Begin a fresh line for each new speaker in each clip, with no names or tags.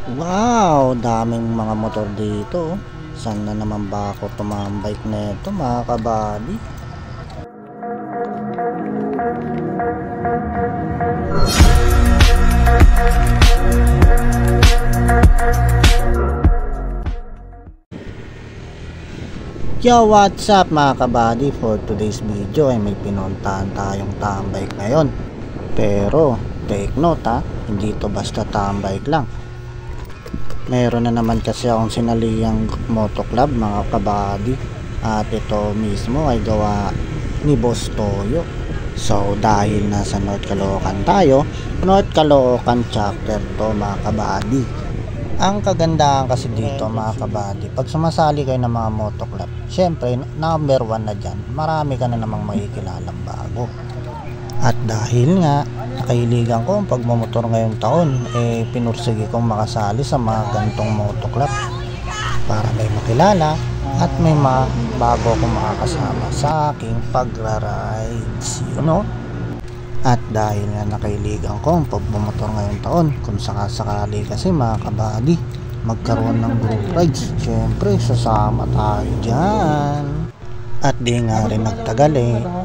Wow, daming mga motor dito. Saan na naman ba ako tumambike na ito mga kabady? Yo, what's up mga kabady? For today's video ay may pinuntahan tayong tambike ngayon. Pero take note ha, hindi to basta tambike lang. Meron na naman kasi akong sinaliyang moto club mga kabady. At ito mismo ay gawa ni Boss Toyo. So dahil nasa North Caloocan tayo, North Caloocan chapter to mga kabady. Ang kagandahan kasi dito mga kabady, pag sumasali kayo ng mga moto club, syempre number 1 na dyan, marami ka na namang makikilalang bago. At dahil nga nakahiligan ko ang pagmamotor ngayong taon, pinursige kong makasali sa mga gantong moto club para may makilala at may mga bago akong makakasama sa aking pagra-rides, you know. At dahil nga nakahiligan ko ang pagmamotor ngayong taon, kung sakasakali kasi mga kabady magkaroon ng group rides, syempre sasama tayo dyan. At di nga rin nagtagal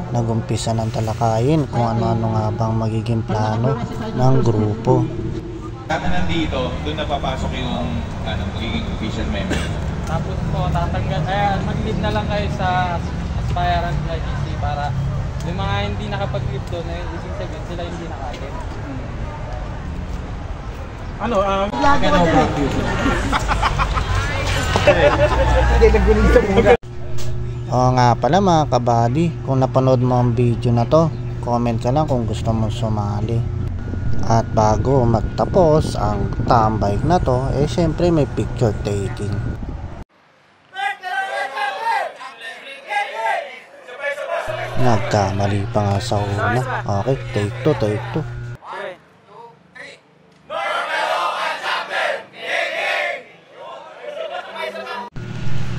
nagumpisa ng talakayin kung ano-ano nga bang magiging plano ng grupo.
Kami nandito, doon napapasok yung magiging official member.
Tapos po, tatanggal, mag-leave na lang kayo sa aspirant IGC para yung mga hindi nakapag-leave doon, ibig sabihin sila hindi nakakin.
Oo nga pala mga kabady, kung napanood mo ang video na to, comment ka lang kung gusto mo sumali. At bago magtapos ang tambike na to, syempre may picture taking. Nagkamali pa nga sa una. Okay, take two.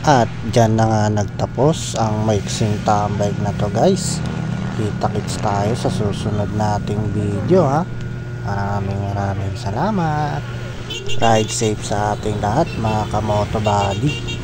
At dyan na nga nagtapos ang maiksing tambike na to guys. Kita-kits tayo sa susunod nating video ha. Maraming salamat. Ride safe sa ating lahat mga kamoto body.